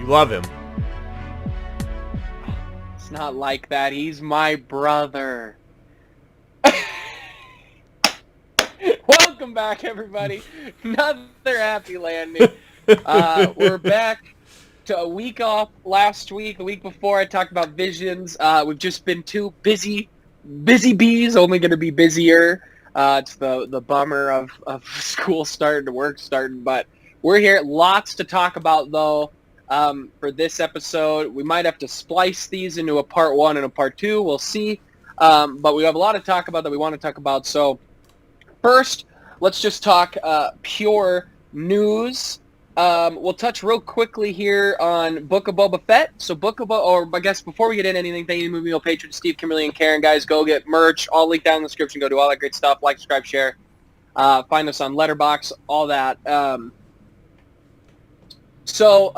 You love him. It's not like that. He's my brother. Welcome back, everybody. Another happy landing. We're back to a week off last week. A week before, I talked about Visions. We've just been too busy bees, only going to be busier. It's the bummer of school starting, work starting, but we're here. Lots to talk about, though, for this episode. We might have to splice these into a part 1 and a part 2. We'll see. But we have a lot to talk about that we want to talk about. So first, let's just talk pure news. We'll touch real quickly here on Book of Boba Fett. So or I guess before we get into anything, thank you to Movie Meal patrons Steve, Kimberly, and Karen. Guys, go get merch. All linked down in the description. Go do all that great stuff. Like, subscribe, share. Find us on Letterboxd, all that. So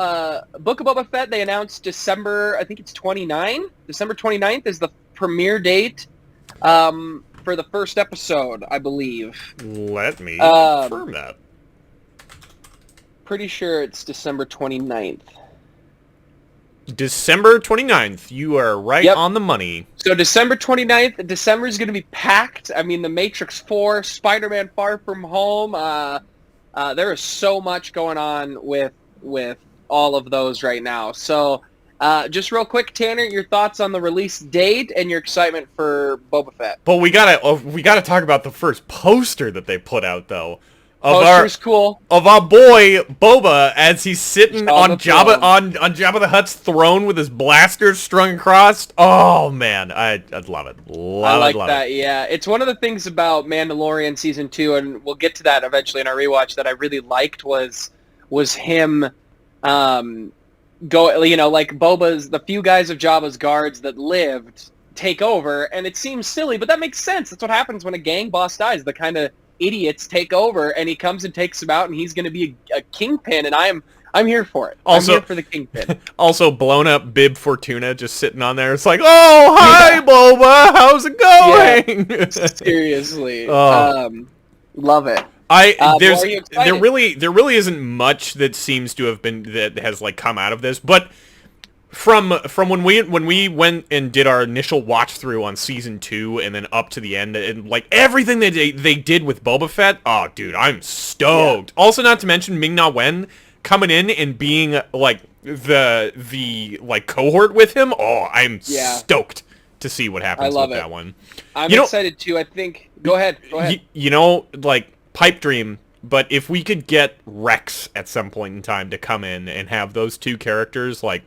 Book of Boba Fett, they announced December, I think it's 29. December 29th is the premiere date for the first episode, I believe. Let me confirm that. Pretty sure it's December 29th. December 29th. You are right on the money. So December 29th, December is going to be packed. I mean, The Matrix 4, Spider-Man Far From Home. There is so much going on with all of those right now. So just real quick, Tanner, your thoughts on the release date and your excitement for Boba Fett. But we gotta talk about the first poster that they put out, though. Poster's cool. Of our boy Boba as he's sitting on Jabba the Hutt's throne with his blasters strung across. Oh man, I'd love it. I like that. Yeah, it's one of the things about Mandalorian season 2, and we'll get to that eventually in our rewatch, that I really liked was him like Boba's, the few guys of Jabba's guards that lived take over, and it seems silly, but that makes sense. That's what happens when a gang boss dies. The kind of idiots take over, and he comes and takes them out, and he's going to be a kingpin, and I'm here for it. I'm here for the kingpin. Also, blown up Bib Fortuna just sitting on there. It's like, oh, hi, Boba. How's it going? Yeah, seriously. Love it. There really isn't much that seems to have been, that has like come out of this, but from when we went and did our initial watch through on season 2 and then up to the end, and like everything that they did with Boba Fett, oh dude, I'm stoked. Yeah. Also, not to mention Ming-Na Wen coming in and being like the like cohort with him. Oh, I'm stoked to see what happens with that one. I'm excited too. I think. Go ahead. Like pipe dream. But if we could get Rex at some point in time to come in and have those two characters like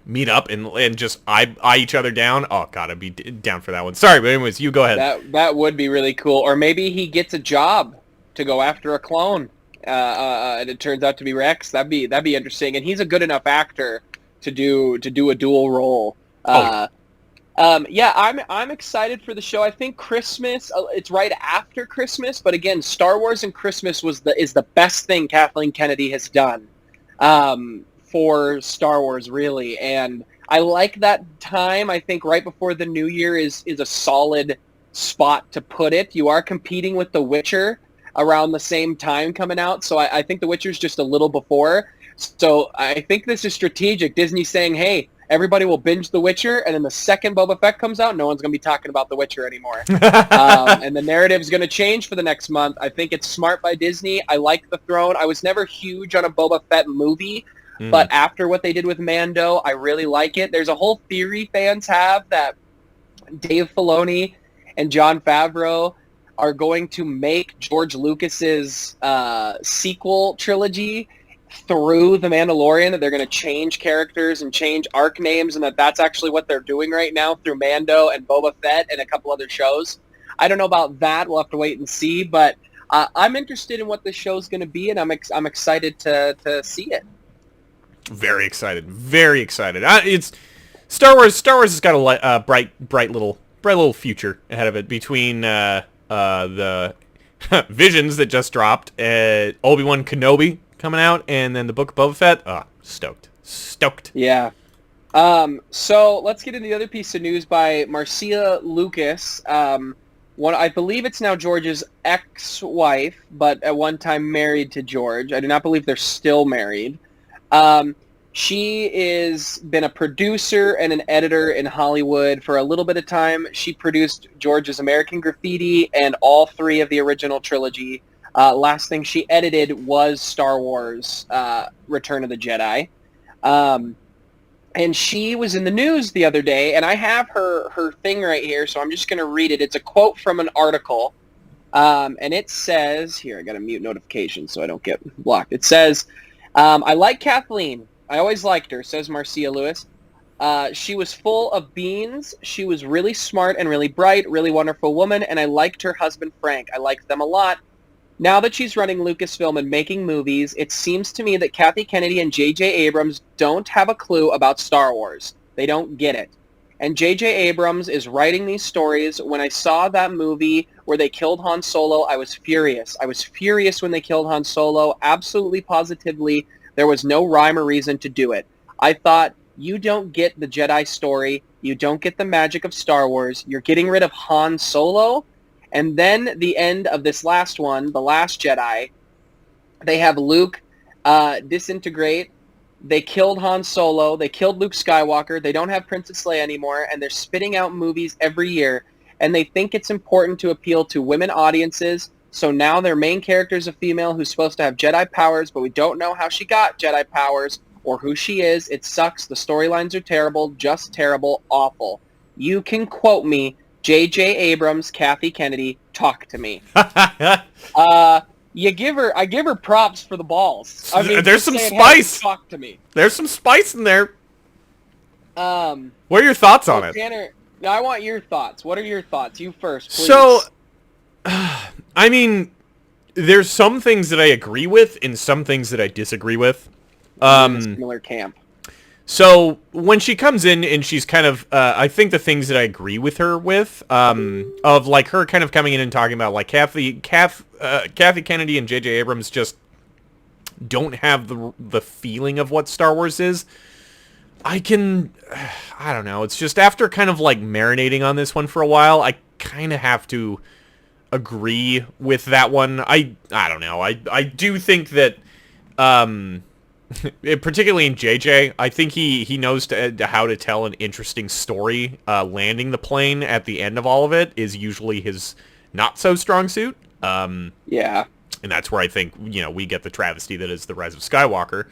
meet up and just eye each other down, oh god, I'd be down for that one. Sorry, but anyways, you go ahead. That would be really cool. Or maybe he gets a job to go after a clone, and it turns out to be Rex. That'd be interesting. And he's a good enough actor to do a dual role. I'm excited for the show. I think Christmas, it's right after Christmas, but again, Star Wars and Christmas is the best thing Kathleen Kennedy has done for Star Wars, really. And I like that time. I think right before the New Year is a solid spot to put it. You are competing with The Witcher around the same time coming out, so I think The Witcher's just a little before. So I think this is strategic. Disney's saying, hey, everybody will binge The Witcher, and then the second Boba Fett comes out, no one's going to be talking about The Witcher anymore. And the narrative's going to change for the next month. I think it's smart by Disney. I like the throne. I was never huge on a Boba Fett movie, but after what they did with Mando, I really like it. There's a whole theory fans have that Dave Filoni and Jon Favreau are going to make George Lucas's sequel trilogy through The Mandalorian, that they're going to change characters and change arc names, and that's actually what they're doing right now through Mando and Boba Fett and a couple other shows. I don't know about that. We'll have to wait and see, but I'm interested in what this show's going to be, and I'm excited to see it. Very excited. Very excited. It's Star Wars. Star Wars has got a bright little future ahead of it between the Visions that just dropped, Obi-Wan Kenobi coming out, and then the Book of Boba Fett. Stoked. Yeah. So let's get into the other piece of news by Marcia Lucas. I believe it's now George's ex-wife, but at one time married to George. I do not believe they're still married. She is been a producer and an editor in Hollywood for a little bit of time. She produced George's American Graffiti and all three of the original trilogy. Last thing she edited was Star Wars Return of the Jedi. And she was in the news the other day, and I have her thing right here, so I'm just going to read it. It's a quote from an article, and it says, here, I got to mute notifications so I don't get blocked. It says, I like Kathleen. I always liked her, says Marcia Lewis. She was full of beans. She was really smart and really bright, really wonderful woman, and I liked her husband, Frank. I liked them a lot. Now that she's running Lucasfilm and making movies, it seems to me that Kathy Kennedy and J.J. Abrams don't have a clue about Star Wars. They don't get it. And J.J. Abrams is writing these stories. When I saw that movie where they killed Han Solo, I was furious. I was furious when they killed Han Solo. Absolutely, positively, there was no rhyme or reason to do it. I thought, you don't get the Jedi story. You don't get the magic of Star Wars. You're getting rid of Han Solo. And then the end of this last one, The Last Jedi, they have Luke disintegrate. They killed Han Solo. They killed Luke Skywalker. They don't have Princess Leia anymore, and they're spitting out movies every year. And they think it's important to appeal to women audiences. So now their main character is a female who's supposed to have Jedi powers, but we don't know how she got Jedi powers or who she is. It sucks. The storylines are terrible, just terrible, awful. You can quote me, J.J. Abrams, Kathy Kennedy, talk to me. I give her props for the balls. I mean, there's some saying, spice. Hey, talk to me. There's some spice in there. What are your thoughts on it? Tanner, I want your thoughts. What are your thoughts? You first, please. So, I mean, there's some things that I agree with and some things that I disagree with. In a similar camp. So when she comes in and she's kind of, I think the things that I agree with her with, of like her kind of coming in and talking about like Kathy Kennedy and J.J. Abrams just don't have the feeling of what Star Wars is. I don't know. It's just after kind of like marinating on this one for a while, I kind of have to agree with that one. I don't know. I do think that, particularly in JJ, I think he knows how to tell an interesting story. Landing the plane at the end of all of it is usually his not so strong suit. Yeah. And that's where I think, we get the travesty that is The Rise of Skywalker.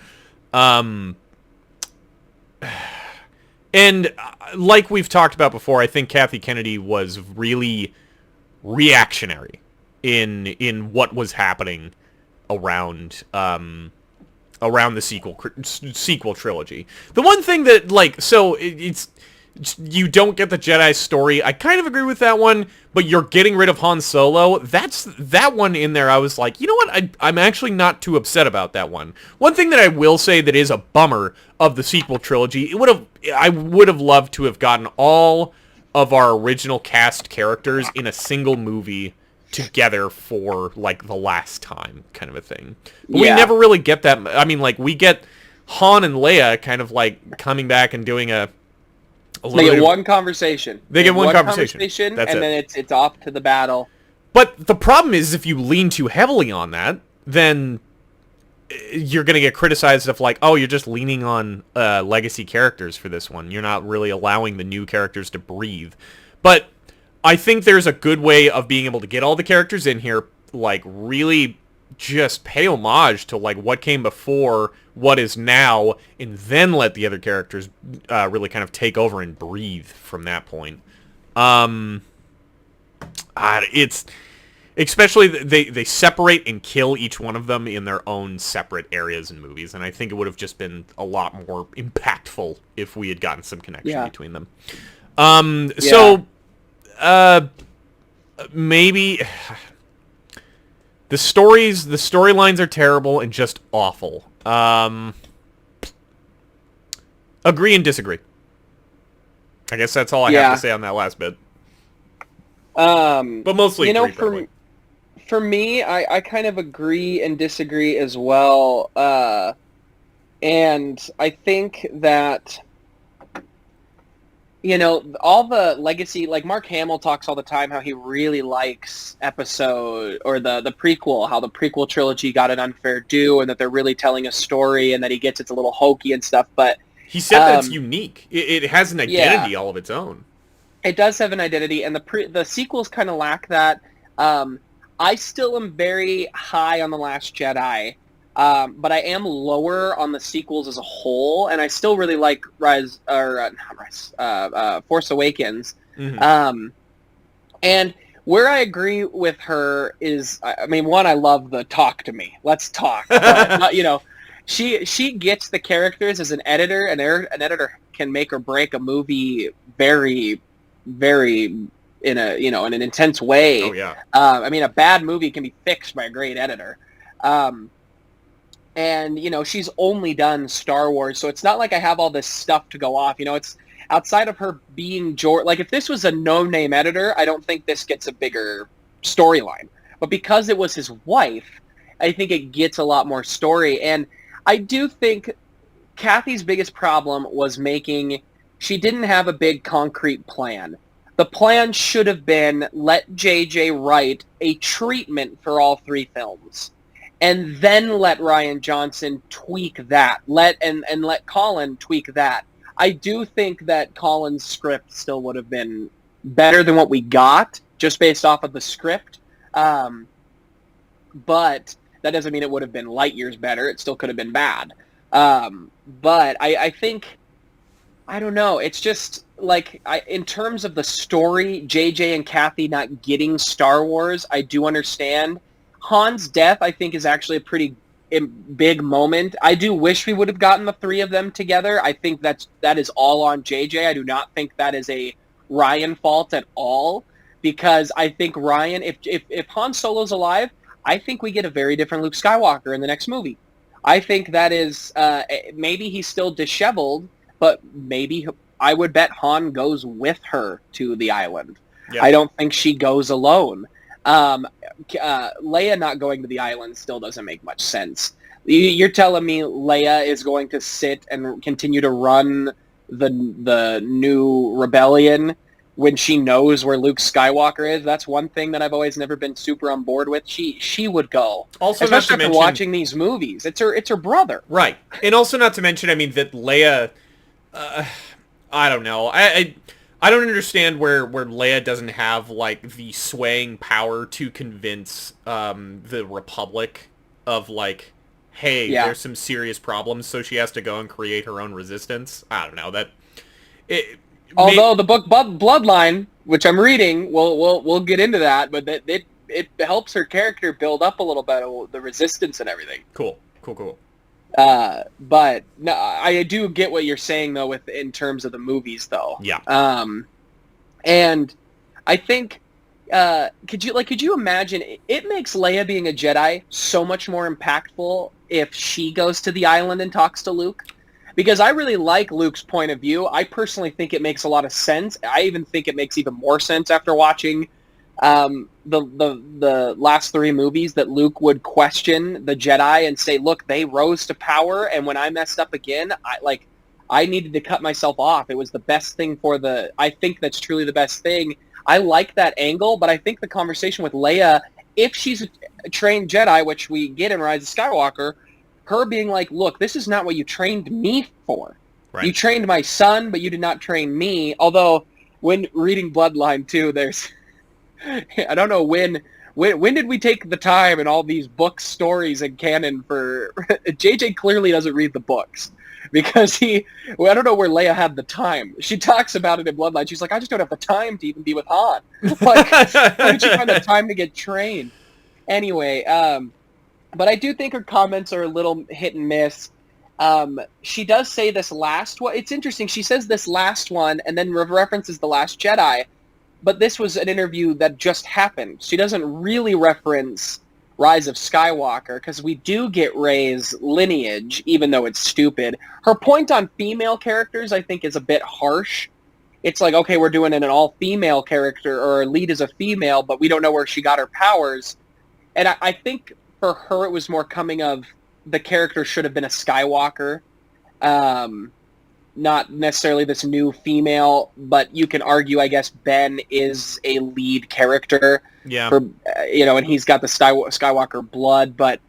And like we've talked about before, I think Kathy Kennedy was really reactionary in what was happening around the sequel trilogy. The one thing that, like, so it's you don't get the Jedi story. I kind of agree with that one, but you're getting rid of Han Solo. That one in there, I was like, you know what? I'm actually not too upset about that one. One thing that I will say that is a bummer of the sequel trilogy, I would have loved to have gotten all of our original cast characters in a single movie together for, like, the last time, kind of a thing. But we never really get that. I mean, like, we get Han and Leia kind of, like, coming back and doing they get one conversation. They get one conversation. That's and then it's off to the battle. But the problem is, if you lean too heavily on that, then you're going to get criticized of, like, oh, you're just leaning on legacy characters for this one. You're not really allowing the new characters to breathe. But I think there's a good way of being able to get all the characters in here, like, really just pay homage to, like, what came before, what is now, and then let the other characters really kind of take over and breathe from that point. It's especially they separate and kill each one of them in their own separate areas and movies, and I think it would have just been a lot more impactful if we had gotten some connection between them. So maybe the storylines are terrible and just awful. Agree and disagree. I guess that's all I have to say on that last bit. But mostly agree, for me, I kind of agree and disagree as well. And I think that all the legacy, like Mark Hamill talks all the time how he really likes episode or the prequel, how the prequel trilogy got an unfair due and that they're really telling a story and that he gets it's a little hokey and stuff. But he said that it's unique. It has an identity yeah, all of its own. it does have an identity, and the sequels kind of lack that. I still am very high on The Last Jedi, but I am lower on the sequels as a whole, and I still really like Force Awakens. Mm-hmm. And where I agree with her is, I mean, one, I love the talk to me. Let's talk. But, she gets the characters as an editor, and an editor can make or break a movie very, very in an intense way. Oh yeah. I mean, a bad movie can be fixed by a great editor. And she's only done Star Wars, so it's not like I have all this stuff to go off. It's outside of her being George. Like if this was a no-name editor, I don't think this gets a bigger storyline. But because it was his wife, I think it gets a lot more story. And I do think Kathy's biggest problem was she didn't have a big concrete plan. The plan should have been let JJ write a treatment for all 3 films, and then let Rian Johnson tweak that. Let Colin tweak that. I do think that Colin's script still would have been better than what we got, just based off of the script. But that doesn't mean it would have been light years better. It still could have been bad. But I think, I don't know. It's just like in terms of the story, JJ and Kathy not getting Star Wars, I do understand. Han's death, I think, is actually a pretty big moment. I do wish we would have gotten the 3 of them together. I think that is all on JJ. I do not think that is a Rian fault at all, because I think Rian, if Han Solo's alive, I think we get a very different Luke Skywalker in the next movie. I think that is maybe he's still disheveled, but maybe I would bet Han goes with her to the island. Yeah. I don't think she goes alone. Leia not going to the island still doesn't make much sense. You're telling me Leia is going to sit and continue to run the new rebellion when she knows where Luke Skywalker is? That's one thing that I've always never been super on board with. She would go. Also, especially after watching these movies. It's her brother. Right. And also not to mention, I mean, that Leia, I don't know. I don't understand where Leia doesn't have, like, the swaying power to convince the Republic of, like, hey, there's some serious problems, so she has to go and create her own resistance. I don't know. Although the book Bloodline, which I'm reading, we'll get into that, but it helps her character build up a little bit of the resistance and everything. Cool. But no, I do get what you're saying though in terms of the movies though. Yeah. And I think could you imagine it makes Leia being a Jedi so much more impactful if she goes to the island and talks to Luke? Because I really like Luke's point of view. I personally think it makes a lot of sense. I even think it makes even more sense after watching the last 3 movies that Luke would question the Jedi and say, look, they rose to power, and when I messed up again, I needed to cut myself off. It was the best thing I think that's truly the best thing. I like that angle, but I think the conversation with Leia, if she's a trained Jedi, which we get in Rise of Skywalker, her being like, look, this is not what you trained me for. Right. You trained my son, but you did not train me. Although, when reading Bloodline, too, there's... I don't know when did we take the time in all these books, stories, and canon for... JJ clearly doesn't read the books. Because I don't know where Leia had the time. She talks about it in Bloodline. She's like, I just don't have the time to even be with Han. Like, how did she find the time to get trained? Anyway, but I do think her comments are a little hit and miss. She does say this last one. It's interesting. She says this last one and then references The Last Jedi. But this was an interview that just happened. She doesn't really reference Rise of Skywalker because we do get Rey's lineage, even though it's stupid. Her point on female characters, I think, is a bit harsh. It's like, okay, we're doing an all-female character, or her lead is a female, but we don't know where she got her powers. And I think for her it was more coming of the character should have been a Skywalker. not necessarily this new female, but you can argue, I guess, Ben is a lead character. Yeah. For and he's got the Skywalker blood, but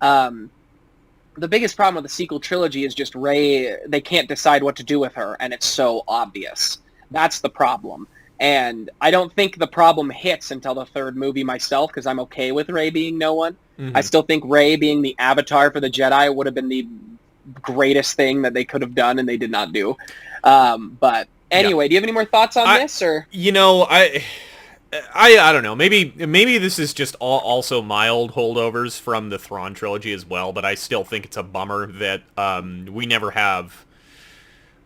the biggest problem with the sequel trilogy is just Rey. They can't decide what to do with her, and it's so obvious. That's the problem. And I don't think the problem hits until the third movie myself, because I'm okay with Rey being no one. Mm-hmm. I still think Rey being the avatar for the Jedi would have been the greatest thing that they could have done, and they did not do. But anyway, do you have any more thoughts on this? Or I don't know. Maybe this is just also mild holdovers from the Thrawn trilogy as well, but I still think it's a bummer that we never have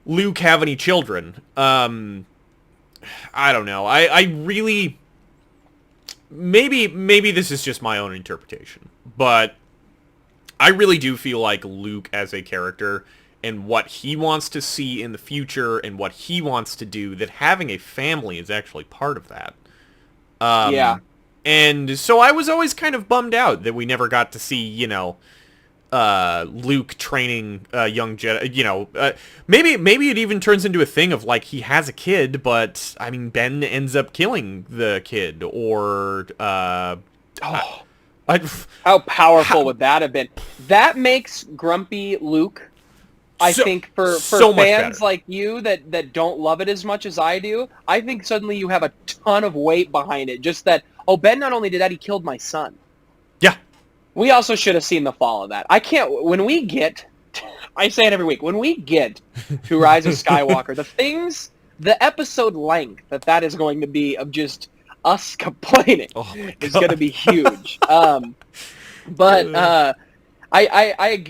Luke have any children. I don't know. I really... Maybe this is just my own interpretation, but I really do feel like Luke as a character and what he wants to see in the future and what he wants to do, that having a family is actually part of that. Yeah. And so I was always kind of bummed out that we never got to see, Luke training young Jedi. Maybe it even turns into a thing of like he has a kid, but I mean Ben ends up killing the kid, or how powerful would that have been? That makes grumpy Luke. I think for so fans like you that don't love it as much as I do, I think suddenly you have a ton of weight behind it. Just that, Ben not only did that, he killed my son. Yeah. We also should have seen the fall of that. I can't, when we get, I say it every week, when we get to Rise of Skywalker, the episode length that is going to be of just us complaining is going to be huge. I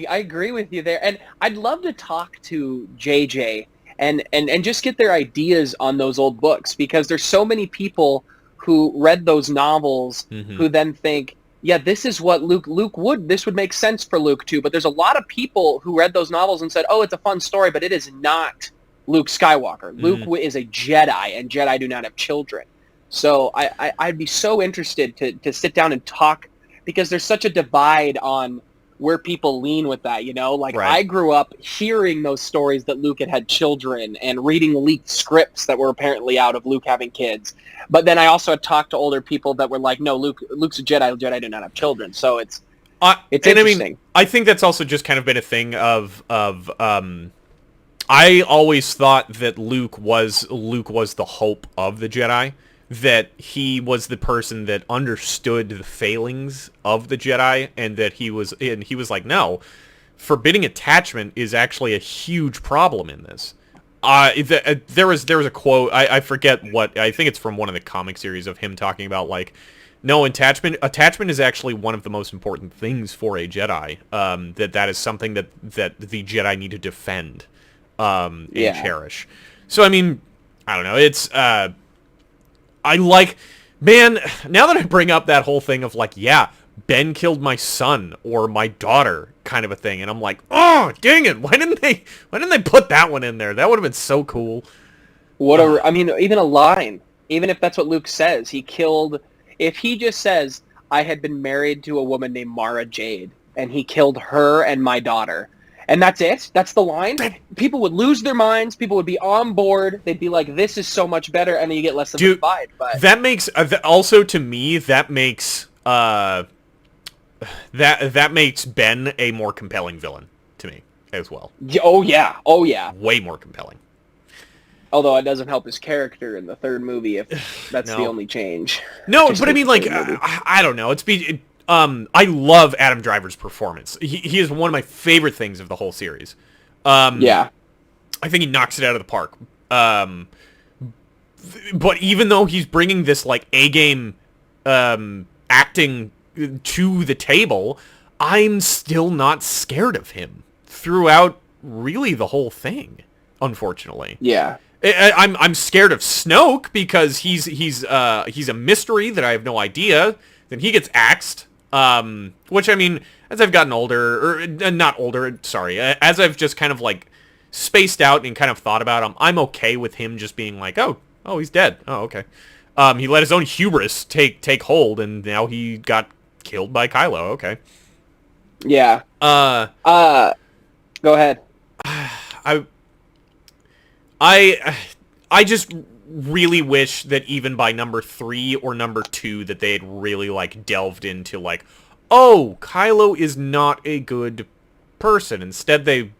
agree with you there, and I'd love to talk to JJ and just get their ideas on those old books, because there's so many people who read those novels who then think, yeah, this is what Luke would, this would make sense for Luke too. But there's a lot of people who read those novels and said, oh, it's a fun story, but it is not Luke Skywalker. Luke is a Jedi, and Jedi do not have children. So I'd be so interested to sit down and talk, because there's such a divide on where people lean with that, Right. I grew up hearing those stories that Luke had children and reading leaked scripts that were apparently out of Luke having kids. But then I also had talked to older people that were like, no, Luke's a Jedi. Jedi do not have children. So it's interesting. I mean, I think that's also just kind of been a thing of I always thought that Luke was the hope of the Jedi, that he was the person that understood the failings of the Jedi, and that he was like, no, forbidding attachment is actually a huge problem in this. There was a quote, I forget what, I think it's from one of the comic series, of him talking about like, no, attachment is actually one of the most important things for a Jedi. That is something that the Jedi need to defend and cherish. So I mean, I don't know. It's man, now that I bring up that whole thing of like, yeah, Ben killed my son or my daughter kind of a thing, and I'm like, oh, dang it, why didn't they put that one in there? That would have been so cool. I mean, even a line, even if that's what Luke says, if he just says, I had been married to a woman named Mara Jade, and he killed her and my daughter, and that's it, that's the line, people would lose their minds, people would be on board, they'd be like, this is so much better, and then you get less than the fight. But that makes, also to me, that makes that makes Ben a more compelling villain to me as well. Oh yeah. Way more compelling. Although it doesn't help his character in the third movie if that's the only change. No, but I mean, like, I don't know. I love Adam Driver's performance. He is one of my favorite things of the whole series. Yeah. I think he knocks it out of the park. But even though he's bringing this, like, A-game acting to the table, I'm still not scared of him throughout really the whole thing, unfortunately. Yeah. I'm scared of Snoke because he's a mystery that I have no idea. Then he gets axed, which, I mean, as I've gotten older, or not older, sorry, as I've just kind of like spaced out and kind of thought about him, I'm okay with him just being like, oh, he's dead. Oh, okay. He let his own hubris take hold, and now he got killed by Kylo. Okay. Yeah. Go ahead. I just really wish that even by number 3 or number 2 that they had really like delved into like, oh, Kylo is not a good person. Instead, they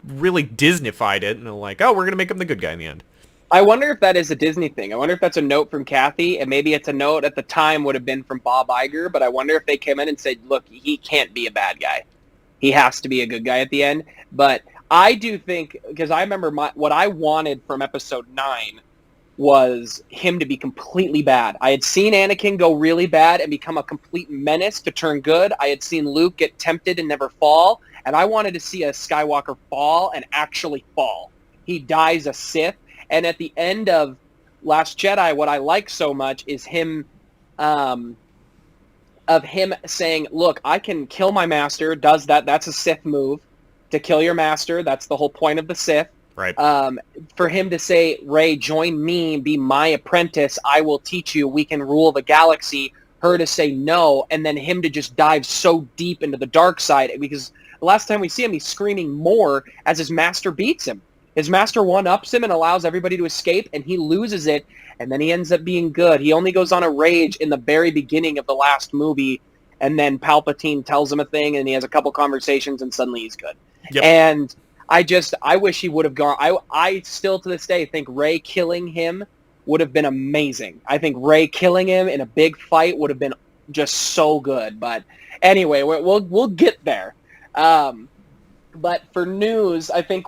really Disneyfied it and they're like, oh, we're gonna make him the good guy in the end. I wonder if that is a Disney thing. I wonder if that's a note from Kathy, and maybe it's a note at the time would have been from Bob Iger, but I wonder if they came in and said, look, he can't be a bad guy. He has to be a good guy at the end. But I do think, because I remember what I wanted from episode 9 was him to be completely bad. I had seen Anakin go really bad and become a complete menace to turn good. I had seen Luke get tempted and never fall, and I wanted to see a Skywalker fall and actually fall. He dies a Sith. And at the end of Last Jedi, what I like so much is him, of him saying, look, I can kill my master, does that. That's a Sith move, to kill your master. That's the whole point of the Sith. Right. For him to say, Rey, join me, be my apprentice, I will teach you, we can rule the galaxy. Her to say no, and then him to just dive so deep into the dark side. Because the last time we see him, he's screaming more as his master beats him. His master one-ups him and allows everybody to escape, and he loses it, and then he ends up being good. He only goes on a rage in the very beginning of the last movie, and then Palpatine tells him a thing, and he has a couple conversations, and suddenly he's good. Yep. And I wish he would have gone. I still to this day think Rey killing him would have been amazing. I think Rey killing him in a big fight would have been just so good. But anyway, we'll get there. But for news, I think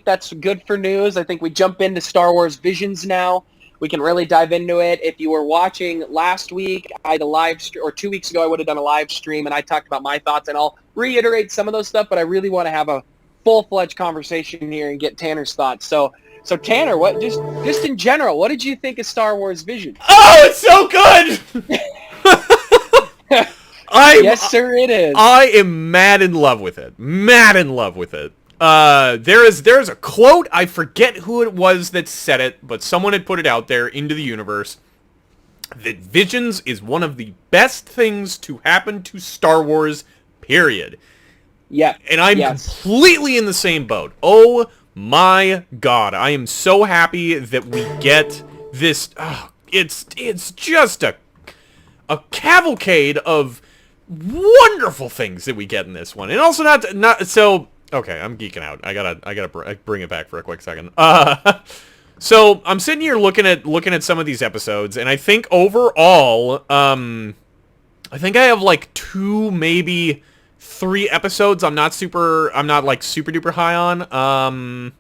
that's good for news. I think we jump into Star Wars Visions now. We can really dive into it. If you were watching last week, I had a live stream, or 2 weeks ago, I would have done a live stream, and I talked about my thoughts, and I'll reiterate some of those stuff, but I really want to have a full-fledged conversation here and get Tanner's thoughts. So Tanner, what just in general, what did you think of Star Wars Visions? Oh, it's so good! Yes, sir, it is. I am mad in love with it. Mad in love with it. There is a quote, I forget who it was that said it, but someone had put it out there into the universe, that Visions is one of the best things to happen to Star Wars, period. Yeah. And I'm completely in the same boat. Oh my god, I am so happy that we get this. It's just a cavalcade of wonderful things that we get in this one, and also not so. Okay, I'm geeking out. I gotta bring it back for a quick second. So I'm sitting here looking at some of these episodes, and I think overall, I think I have like 2, maybe 3 episodes I'm not like super duper high on.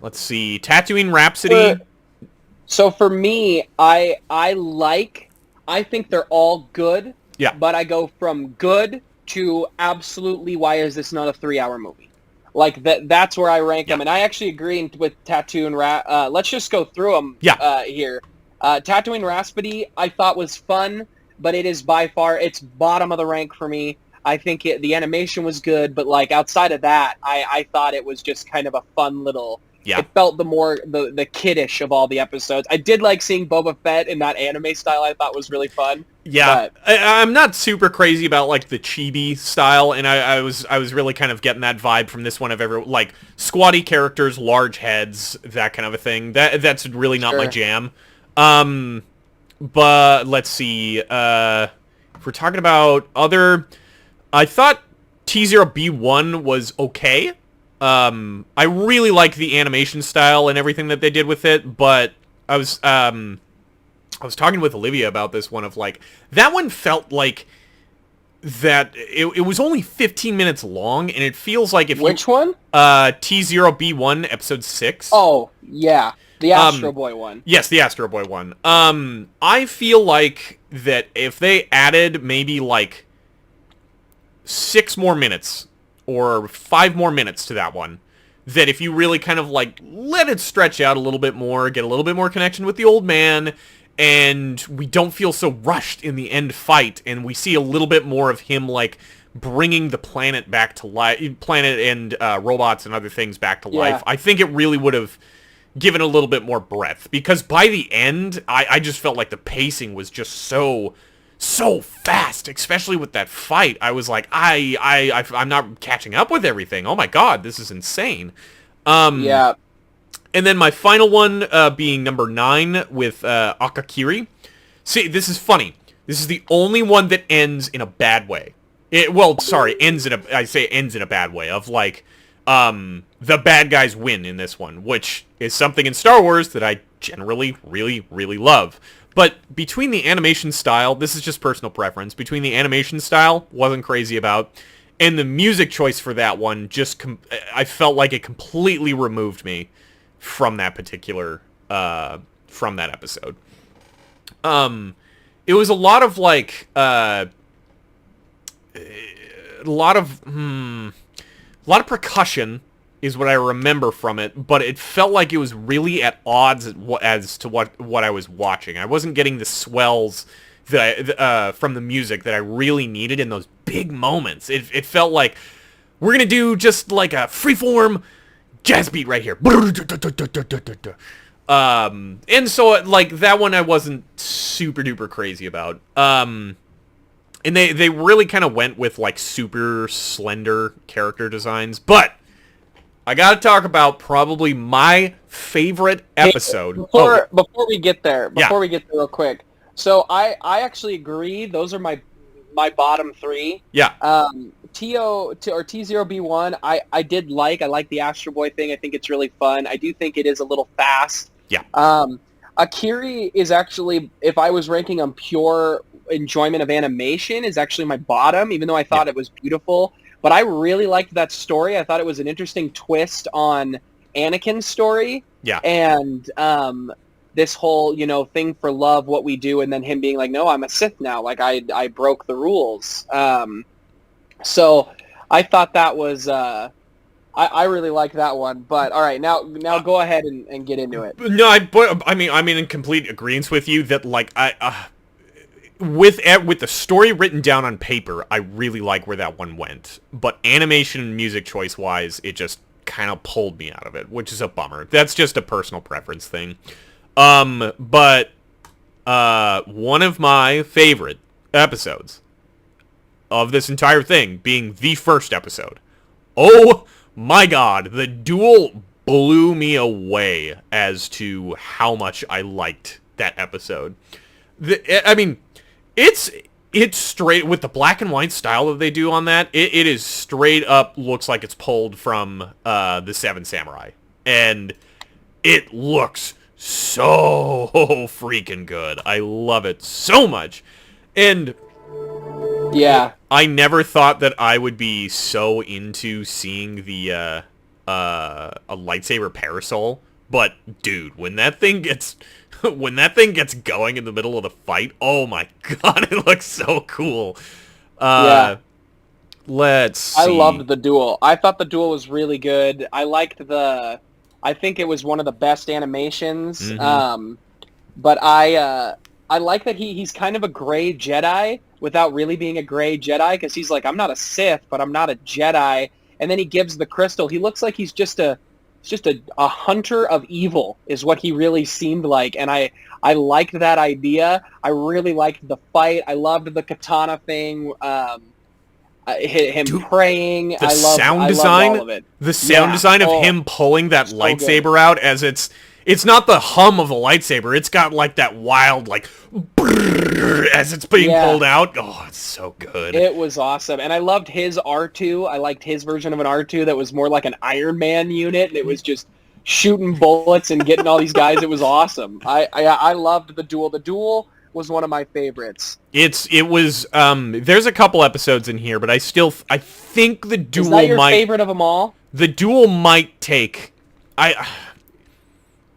Let's see, Tatooine Rhapsody. So for me, I think they're all good. Yeah. But I go from good to absolutely, why is this not a 3-hour movie? Like, that's where I rank them. And I actually agree with Tatooine. Let's just go through them here. Tatooine Rhapsody, I thought was fun, but it is by far, it's bottom of the rank for me. I think the animation was good, but like outside of that, I thought it was just kind of a fun little... Yeah. It felt the kiddish of all the episodes. I did like seeing Boba Fett in that anime style. I thought was really fun. Yeah, I'm not super crazy about like the chibi style, and I was really kind of getting that vibe from this one of like squatty characters, large heads, that kind of a thing. That's really not my jam. But let's see. If we're talking about other, I thought T0B1 was okay. I really liked the animation style and everything that they did with it, but I was talking with Olivia about this one of like, that one felt like that it was only 15 minutes long, and it feels like if Which one? T0B1 episode 6. Oh, yeah. The Astro Boy one. Yes, the Astro Boy one. I feel like that if they added maybe like 6 more minutes or 5 more minutes to that one, that if you really kind of like let it stretch out a little bit more, get a little bit more connection with the old man, and we don't feel so rushed in the end fight, and we see a little bit more of him like bringing the planet back to life, planet and robots and other things back to life, I think it really would have given a little bit more breadth, because by the end, I just felt like the pacing was just so fast, especially with that fight. I was like, I'm not catching up with everything. Oh my god, this is insane. Yeah. And then my final one being number 9 with Akakiri. See, this is funny. This is the only one that ends in a bad way. Ends in a bad way of like the bad guys win in this one, which is something in Star Wars that I generally really, really love. But between the animation style, this is just personal preference, between the animation style, wasn't crazy about, and the music choice for that one, I felt like it completely removed me from that particular, from that episode. It was a lot of, like, a lot of percussion is what I remember from it, but it felt like it was really at odds as to what I was watching. I wasn't getting the swells that from the music that I really needed in those big moments. It felt like we're gonna do just like a freeform jazz beat right here. And so like that one I wasn't super duper crazy about. And they really kind of went with like super slender character designs, but I gotta talk about probably my favorite episode. Before we get there real quick. So I actually agree. Those are my bottom 3. Yeah. T0B1, I like the Astro Boy thing. I think it's really fun. I do think it is a little fast. Yeah. Akiri is actually, if I was ranking on pure enjoyment of animation, is actually my bottom, even though I thought it was beautiful. But I really liked that story. I thought it was an interesting twist on Anakin's story. Yeah. And this whole, thing for love, what we do, and then him being like, no, I'm a Sith now. Like, I broke the rules. So I thought that was... I really like that one. But, all right, now go ahead and get into it. No, I'm in complete agreement with you that, like, with the story written down on paper, I really like where that one went. But animation and music choice-wise, it just kind of pulled me out of it, which is a bummer. That's just a personal preference thing. But one of my favorite episodes of this entire thing being the first episode. Oh my god, the duel blew me away as to how much I liked that episode. It's straight, with the black and white style that they do on that, it is straight up looks like it's pulled from the Seven Samurai. And it looks so freaking good. I love it so much. And yeah, I never thought that I would be so into seeing the a lightsaber parasol, but dude, when that thing gets going in the middle of the fight, oh my god, it looks so cool. Let's see. I loved the duel. I thought the duel was really good. I think it was one of the best animations. Mm-hmm. But I like that he's kind of a gray Jedi without really being a gray Jedi, because he's like, I'm not a Sith, but I'm not a Jedi. And then he gives the crystal. He looks like he's just a hunter of evil is what he really seemed like. And I liked that idea. I really liked the fight. I loved the katana thing. Him praying. The sound design. All of it. The sound design of him pulling that lightsaber out as it's not the hum of a lightsaber. It's got like that wild like as it's being pulled out. Oh, it's so good. It was awesome. And I loved his R2. I liked his version of an R2 that was more like an Iron Man unit, and it was just shooting bullets and getting all these guys. It was awesome. I loved the duel. The duel was one of my favorites. It was there's a couple episodes in here, but I think the duel Is that your favorite of them all? The duel might take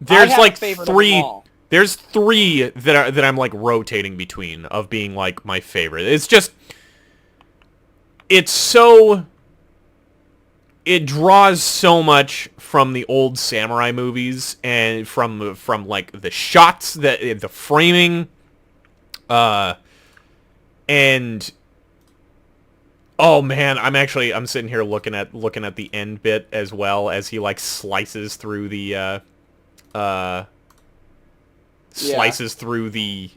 there's like 3. There's 3 that I'm like rotating between of being like my favorite. It draws so much from the old samurai movies and from like the shots, the framing, and oh man, I'm sitting here looking at the end bit as well, as he like slices through the through the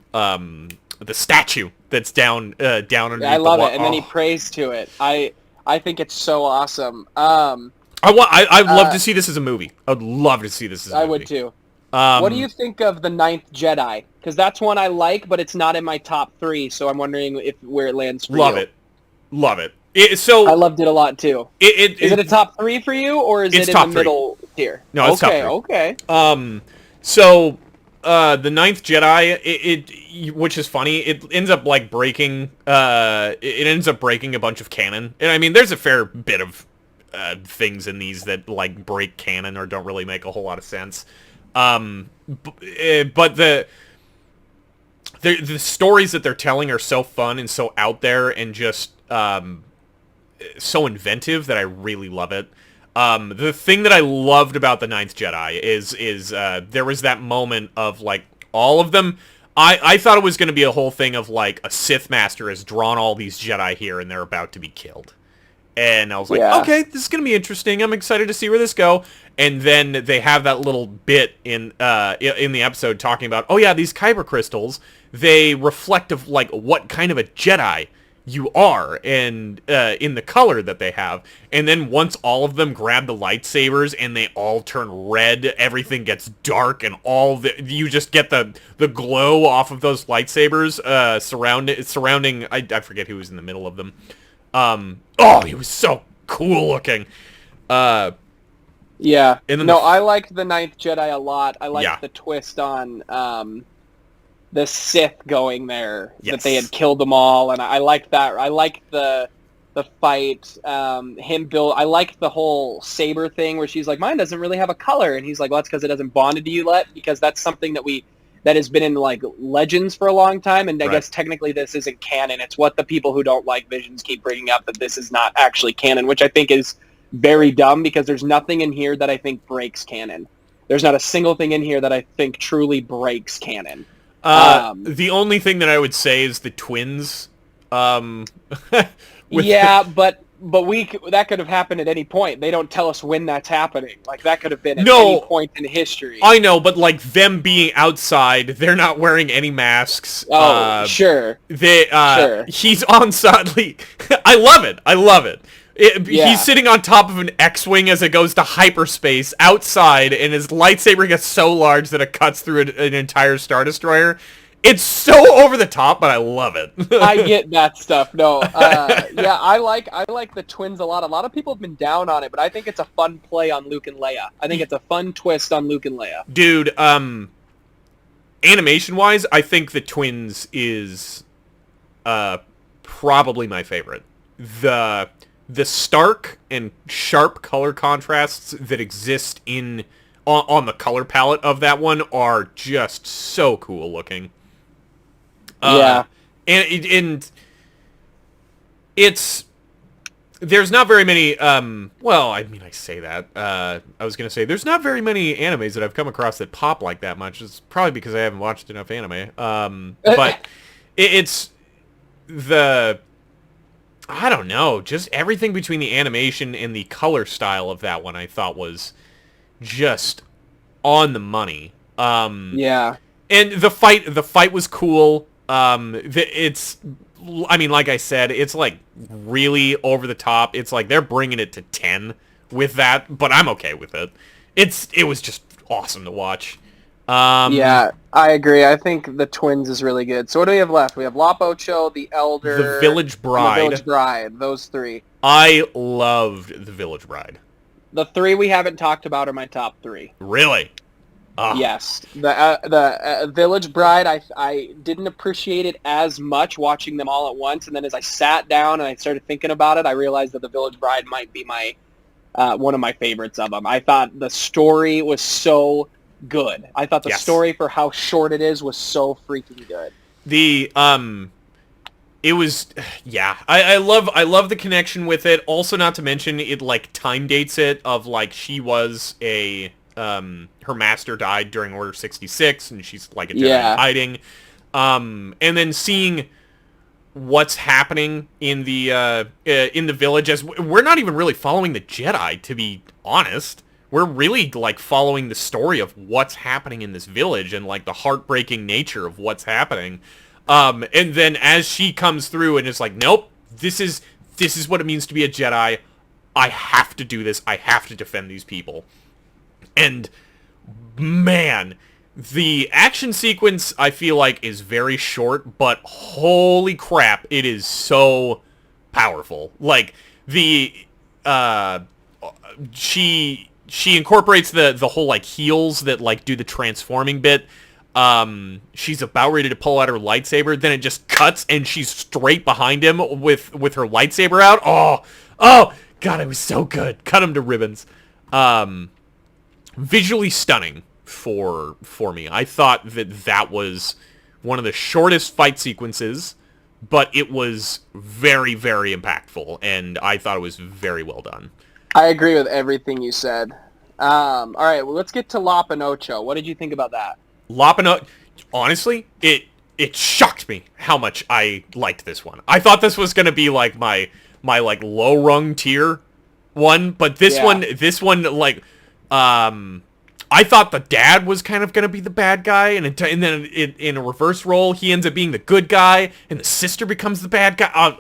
statue that's down underneath. I love it, and then he prays to it. I think it's so awesome. Oh I'd love to see this as a movie. I'd love to see this as a movie. I would too. What do you think of The Ninth Jedi? Because that's one I like, but it's not in my top 3, so I'm wondering where it lands for you. Love it. I loved it a lot too. Is it a top 3 for you, or is it in the middle tier? No, it's top 3. Okay. So the Ninth Jedi, which is funny, it ends up like breaking. It ends up breaking a bunch of canon, and I mean, there's a fair bit of things in these that like break canon or don't really make a whole lot of sense. But the stories that they're telling are so fun and so out there and just so inventive that I really love it. The thing that I loved about The Ninth Jedi is there was that moment of like all of them. I thought it was going to be a whole thing of like a Sith Master has drawn all these Jedi here and they're about to be killed. And I was like, okay, this is going to be interesting. I'm excited to see where this go. And then they have that little bit in the episode talking about, oh yeah, these kyber crystals, they reflect of like what kind of a Jedi you are, and in the color that they have. And then once all of them grab the lightsabers and they all turn red, everything gets dark, and you just get the glow off of those lightsabers surrounding. I forget who was in the middle of them. He was so cool looking. Yeah. I liked The Ninth Jedi a lot. I liked the twist on the Sith going there, that they had killed them all, and I liked that. I liked the fight, I liked the whole saber thing where she's like, mine doesn't really have a color, and he's like, well, that's because it hasn't bonded to you yet, because that's something that has been in like legends for a long time, and I guess technically this isn't canon. It's what the people who don't like Visions keep bringing up, that this is not actually canon, which I think is very dumb, because there's nothing in here that I think breaks canon. There's not a single thing in here that I think truly breaks canon. The only thing that I would say is the twins. But that could have happened at any point. They don't tell us when that's happening. Like, that could have been at any point in history. I know, but like them being outside, they're not wearing any masks. Sure. He's on side. I love it. He's sitting on top of an X-Wing as it goes to hyperspace outside, and his lightsaber gets so large that it cuts through an entire Star Destroyer. It's so over the top, but I love it. I get that stuff. No, I like the twins a lot. A lot of people have been down on it, but I think it's a fun play on Luke and Leia. I think it's a fun twist on Luke and Leia. Dude, animation-wise, I think the twins is probably my favorite. The stark and sharp color contrasts that exist on the color palette of that one are just so cool looking. And there's not very many, I say that, I was going to say, there's not very many animes that I've come across that pop like that much. It's probably because I haven't watched enough anime. But it's I don't know, just everything between the animation and the color style of that one I thought was just on the money. And the fight was cool. Like I said, it's like really over the top. It's like they're bringing it to 10 with that, but I'm okay with it. It was just awesome to watch. I agree. I think the twins is really good. So what do we have left? We have Lop Ocho, The Elder, The Village Bride. The Village Bride. Those 3. I loved The Village Bride. The 3 we haven't talked about are my top 3. Really? Yes. The Village Bride, I didn't appreciate it as much watching them all at once, and then as I sat down and I started thinking about it, I realized that The Village Bride might be my one of my favorites of them. I thought the story was so good. I thought the story for how short it is was so freaking good. It was, I love the connection with it. Also, not to mention, it like time dates it of like she was her master died during Order 66, and she's like a Jedi in hiding. And then seeing what's happening in the village, as we're not even really following the Jedi, to be honest. We're really like following the story of what's happening in this village and like the heartbreaking nature of what's happening. And then as she comes through and it's like, nope, this is what it means to be a Jedi. I have to do this. I have to defend these people. And man, the action sequence I feel like is very short, but holy crap, it is so powerful. Like the she incorporates the whole like heels that like do the transforming bit. She's about ready to pull out her lightsaber, then it just cuts and she's straight behind him with her lightsaber out. Oh god, it was so good. Cut him to ribbons. Visually stunning for me. I thought that was one of the shortest fight sequences, but it was very, very impactful, and I thought it was very well done. I agree with everything you said. All right, well, let's get to La Pinocho. What did you think about that? La Pinocho, honestly, it shocked me how much I liked this one. I thought this was gonna be like my like low rung tier one, but this one like I thought the dad was kind of gonna be the bad guy, and then in a reverse role, he ends up being the good guy, and the sister becomes the bad guy.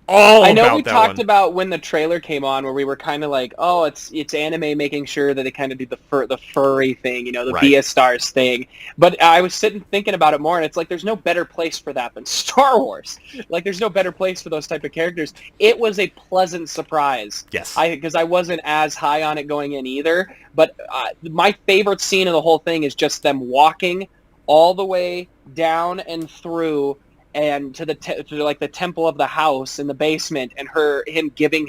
I know we talked about when the trailer came on, where we were kind of like, oh, it's anime making sure that they kind of do the furry thing, you know, the Beastars thing. But I was sitting thinking about it more, and it's like there's no better place for that than Star Wars. Like there's no better place for those type of characters. It was a pleasant surprise. Yes. Because I wasn't as high on it going in either. But my favorite scene of the whole thing is just them walking all the way down and through and to the temple of the house in the basement, and him giving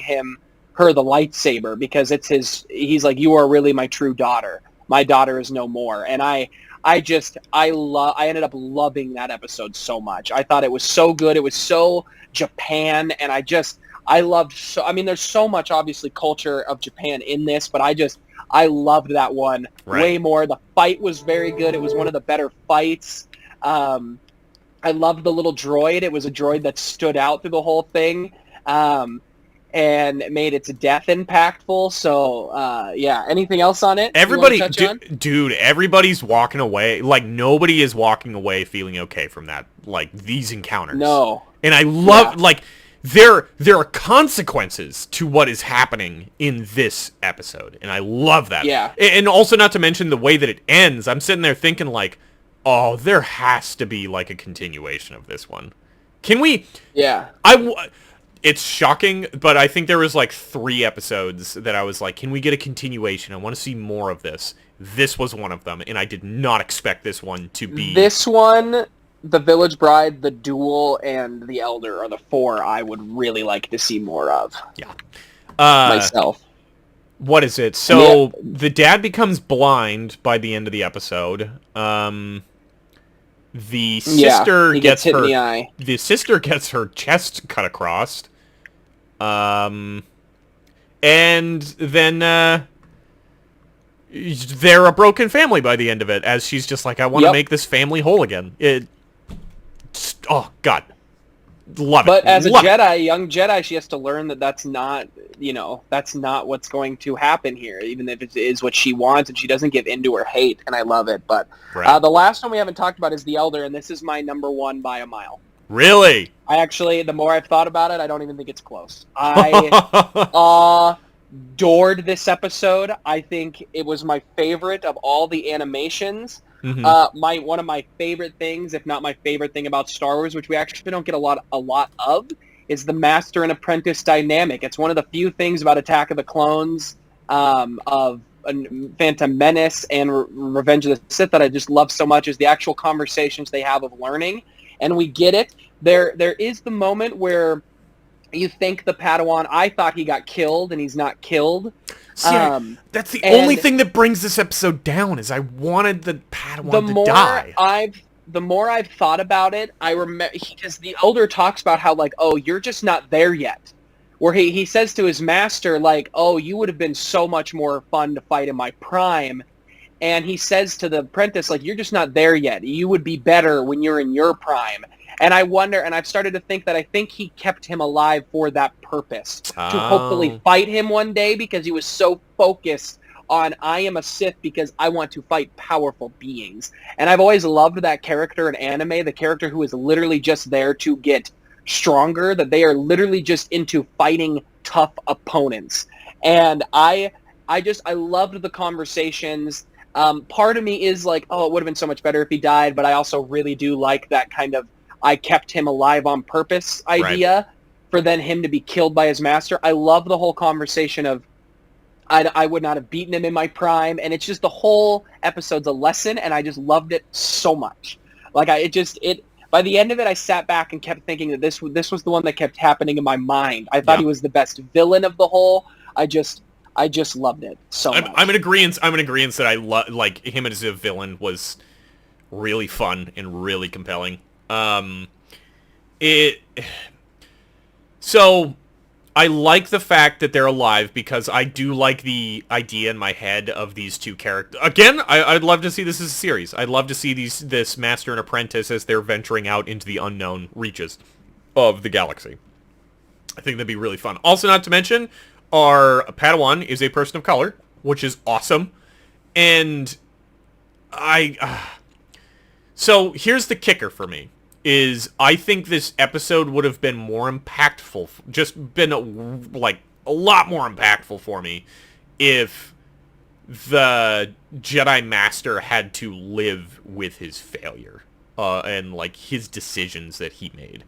her the lightsaber, because he's like, you are really my true daughter. My daughter is no more. And I ended up loving that episode so much. I thought it was so good. It was so Japan, and I loved there's so much obviously culture of Japan in this, but I loved that one way more. The fight was very good. It was one of the better fights. I loved the little droid. It was a droid that stood out through the whole thing, and it made its death impactful. So, yeah. Anything else on it? Everybody, dude, everybody's walking away. Like, nobody is walking away feeling okay from that. Like, these encounters. No. And I love, like, there are consequences to what is happening in this episode, and I love that. Yeah. And also, not to mention the way that it ends. I'm sitting there thinking, like, oh, there has to be, like, a continuation of this one. Can we? Yeah. It's shocking, but I think there was, like, 3 episodes that I was like, can we get a continuation? I want to see more of this. This was one of them, and I did not expect this one to be... This one, The Village Bride, The Duel, and The Elder are the 4 I would really like to see more of. Yeah. Myself. What is it? So, the dad becomes blind by the end of the episode. The sister gets hit in the eye. The sister gets her chest cut across. And then they're a broken family by the end of it, as she's just like, I want to make this family whole again. Oh god. Love it. But as a Jedi, young Jedi, she has to learn that that's not what's going to happen here, even if it is what she wants, and she doesn't give in to her hate, and I love it. But the last one we haven't talked about is The Elder, and this is my number 1 by a mile. Really? The more I've thought about it, I don't even think it's close. I adored this episode. I think it was my favorite of all the animations. Mm-hmm. One of my favorite things, if not my favorite thing about Star Wars, which we actually don't get a lot of, is the master and apprentice dynamic. It's one of the few things about Attack of the Clones, of Phantom Menace and Revenge of the Sith that I just love so much, is the actual conversations they have of learning. And we get it. There is the moment where you think the Padawan, I thought he got killed, and he's not killed. See, that's the only thing that brings this episode down, is I wanted the Padawan to die. The more I've thought about it, I remember, because the Elder talks about how, like, oh, you're just not there yet. Where he says to his master, like, oh, you would have been so much more fun to fight in my prime. And he says to the apprentice, like, you're just not there yet. You would be better when you're in your prime. And I wonder, and I've started to think that I think he kept him alive for that purpose, to hopefully fight him one day, because he was so focused on, I am a Sith because I want to fight powerful beings. And I've always loved that character in anime, the character who is literally just there to get stronger, that they are literally just into fighting tough opponents. And I loved the conversations. Part of me is like, oh, it would have been so much better if he died, but I also really do like that kind of I kept him alive on purpose idea for then him to be killed by his master. I love the whole conversation of I would not have beaten him in my prime, and it's just the whole episode's a lesson, and I just loved it so much. Like by the end of it, I sat back and kept thinking that this was the one that kept happening in my mind. I thought he was the best villain of the whole. I just loved it so much. I'm in agreement. That I like him as a villain was really fun and really compelling. So I like the fact that they're alive because I do like the idea in my head of these two characters. Again, I'd love to see this as a series. I'd love to see this master and apprentice as they're venturing out into the unknown reaches of the galaxy. I think that'd be really fun. Also, not to mention, our Padawan is a person of color, which is awesome. And so here's the kicker for me. I think this episode would have been more impactful, just been a lot more impactful for me if the Jedi Master had to live with his failure and like his decisions that he made.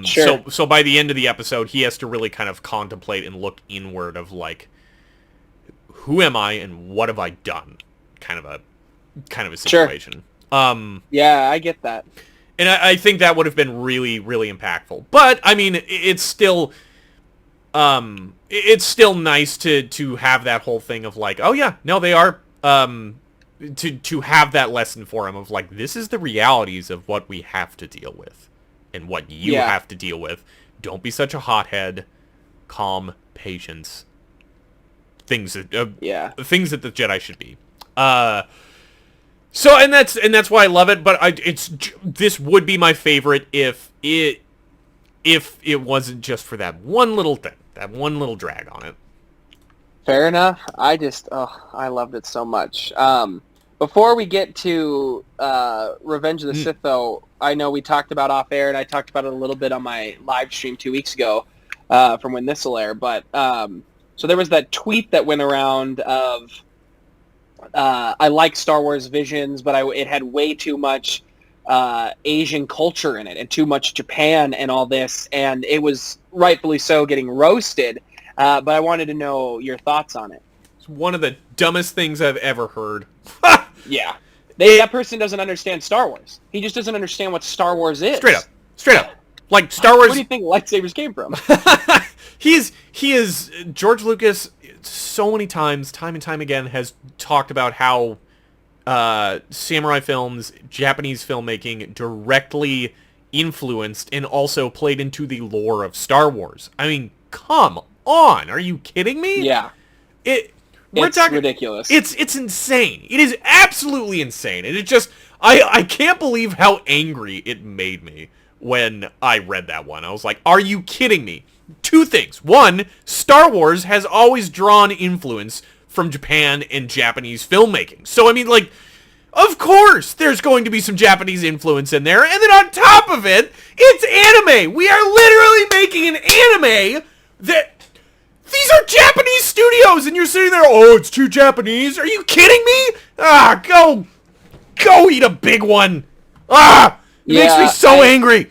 Sure. So by the end of the episode, he has to really kind of contemplate and look inward of like, who am I and what have I done? Kind of a situation. Sure. Yeah, I get that. And I think that would have been really, really impactful. But I mean, it's still nice to have that whole thing of like, oh yeah, no, they are to have that lesson for him of like, this is the realities of what we have to deal with and what you have to deal with. Don't be such a hothead. Calm, patience. Things that things that the Jedi should be. So and that's why I love it. But this would be my favorite if it wasn't just for that one little thing, that one little drag on it. Fair enough. I loved it so much. Before we get to Revenge of the Sith, though, I know we talked about off air, and I talked about it a little bit on my live stream 2 weeks ago from when this will air. But so there was that tweet that went around of I like Star Wars Visions, but it had way too much Asian culture in it and too much Japan and all this, and it was rightfully so getting roasted. But I wanted to know your thoughts on it. It's one of the dumbest things I've ever heard. Yeah. That person doesn't understand Star Wars. He just doesn't understand what Star Wars is. Straight up. Like, Star Wars... Where do you think lightsabers came from? He is... George Lucas, so many times, time and time again, has talked about how samurai films, Japanese filmmaking, directly influenced and also played into the lore of Star Wars. I mean, come on. Are you kidding me? Yeah. It's ridiculous. It's insane. It is absolutely insane. And it just... I can't believe how angry it made me when I read that one. I was like, are you kidding me? Two things. One, Star Wars has always drawn influence from Japan and Japanese filmmaking. So, I mean, like, of course there's going to be some Japanese influence in there. And then on top of it, it's anime. We are literally making an anime that... These are Japanese studios, and you're sitting there, oh, it's too Japanese? Are you kidding me? Go eat a big one. It makes me so angry.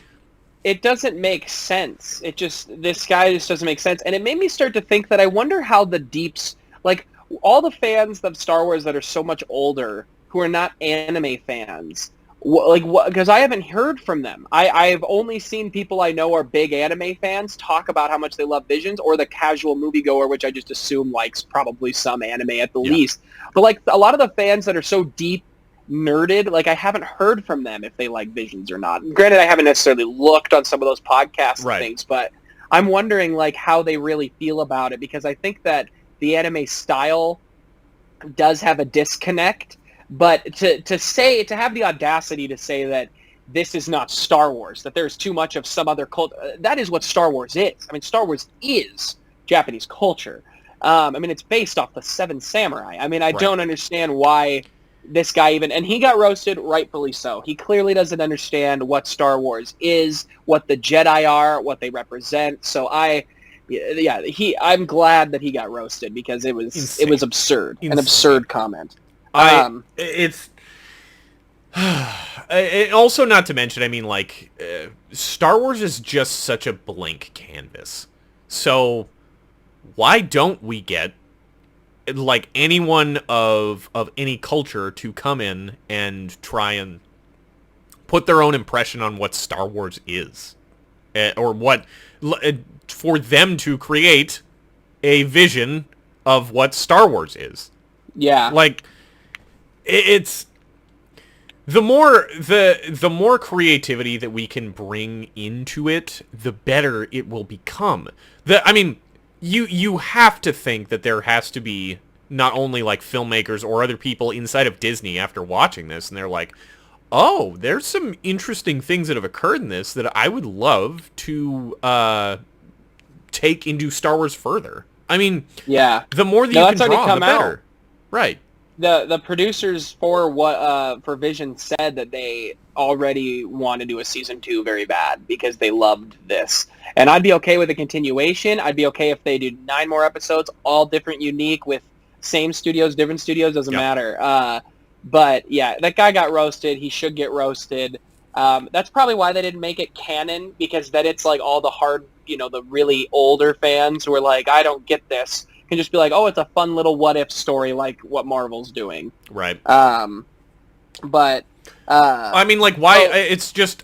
It doesn't make sense. This guy just doesn't make sense. And it made me start to think that I wonder how the deeps, like, all the fans of Star Wars that are so much older, who are not anime fans, because I haven't heard from them. I've only seen people I know are big anime fans talk about how much they love Visions, or the casual moviegoer, which I just assume likes probably some anime at the least. But like a lot of the fans that are so deep nerded, like I haven't heard from them if they like Visions or not. Granted, I haven't necessarily looked on some of those podcast things, but I'm wondering like how they really feel about it, because I think that the anime style does have a disconnect. But to have the audacity to say that this is not Star Wars, that there's too much of some other cult, that is what Star Wars is. I mean, Star Wars is Japanese culture. I mean, it's based off the Seven Samurai. I mean, I don't understand why this guy even, and he got roasted, rightfully so. He clearly doesn't understand what Star Wars is, what the Jedi are, what they represent. So I'm glad that he got roasted because it was absurd, an absurd comment. It's also, not to mention, I mean, like, Star Wars is just such a blank canvas. So why don't we get, like, anyone of any culture to come in and try and put their own impression on what Star Wars is? Or what, for them to create a vision of what Star Wars is. Yeah. Like, it's... The more creativity that we can bring into it, the better it will become. I mean, you have to think that there has to be not only like filmmakers or other people inside of Disney after watching this, and they're like, oh, there's some interesting things that have occurred in this that I would love to take into Star Wars further. I mean, yeah, the more that you can draw, the better. Out. Right. The producers for Vision said that they already want to do a season 2 very bad because they loved this. And I'd be okay with a continuation. I'd be okay if they do 9 more episodes, all different, unique, with same studios, different studios, doesn't matter. But yeah, that guy got roasted. He should get roasted. That's probably why they didn't make it canon, because then it's like all the hard, the really older fans who are like, I don't get this, can just be like, oh, it's a fun little what-if story like what Marvel's doing. Right. But... I mean, like, why... it's just...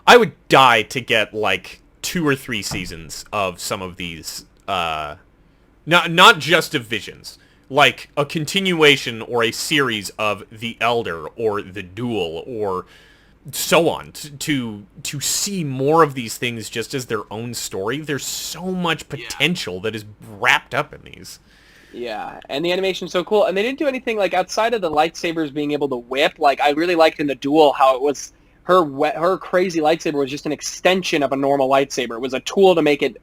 I would die to get, like, 2 or 3 seasons of some of these... not just of Visions. Like, a continuation or a series of The Elder or The Duel or... so on, to see more of these things just as their own story. There's so much potential that is wrapped up in these. Yeah, and the animation's so cool. And they didn't do anything, like, outside of the lightsabers being able to whip. Like, I really liked in The Duel how it was her crazy lightsaber was just an extension of a normal lightsaber. It was a tool to make it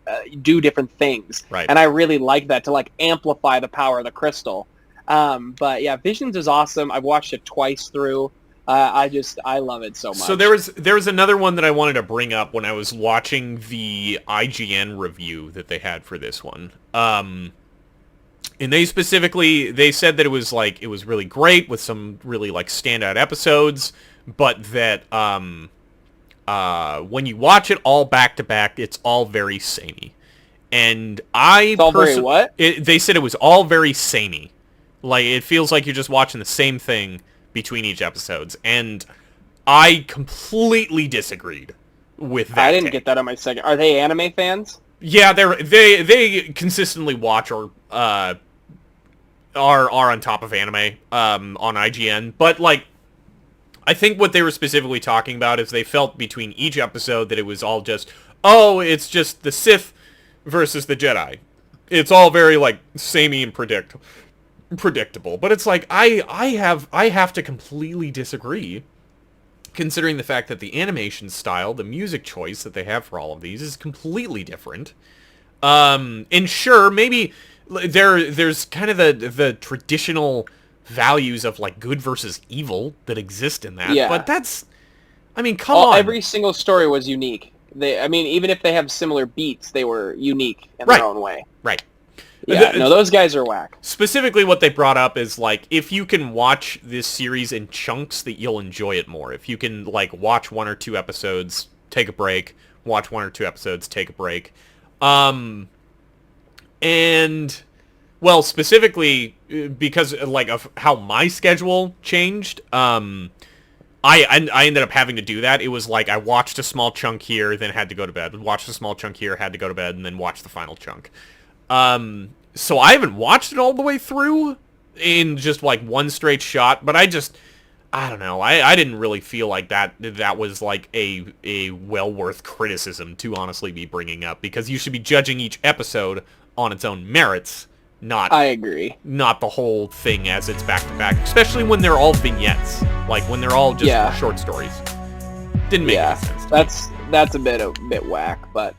do different things. Right. And I really liked that, to, like, amplify the power of the crystal. But, yeah, Visions is awesome. I've watched it twice through. I love it so much. So there was another one that I wanted to bring up when I was watching the IGN review that they had for this one. And they said that it was really great with some really like standout episodes, but that when you watch it all back to back, it's all very samey. And they said it was all very samey. Like, it feels like you're just watching the same thing between each episodes, and I completely disagreed with that. I didn't get that on my second. Are they anime fans? Yeah, they consistently watch or are on top of anime on IGN, but like, I think what they were specifically talking about is they felt between each episode that it was all just, oh, it's just the Sith versus the Jedi. It's all very like samey and predictable, but it's like I have to completely disagree, considering the fact that the animation style, the music choice that they have for all of these is completely different. And sure, maybe there's kind of the traditional values of like good versus evil that exist in that, but that's, I mean, come on. Every single story was unique. Even if they have similar beats, they were unique in their own way. Right. Yeah, no, those guys are whack. Specifically, what they brought up is, like, if you can watch this series in chunks, that you'll enjoy it more. If you can, like, watch 1 or 2 episodes, take a break, watch 1 or 2 episodes, take a break. And, well, specifically, because, like, of how my schedule changed, I ended up having to do that. It was like, I watched a small chunk here, then had to go to bed. Watched a small chunk here, had to go to bed, and then watched the final chunk. So I haven't watched it all the way through in just like one straight shot, but I don't know. I didn't really feel like that was like a well worth criticism to honestly be bringing up, because you should be judging each episode on its own merits, not... I agree. Not the whole thing as it's back to back, especially when they're all vignettes, like when they're all just short stories. Didn't make any sense. That's a bit whack, but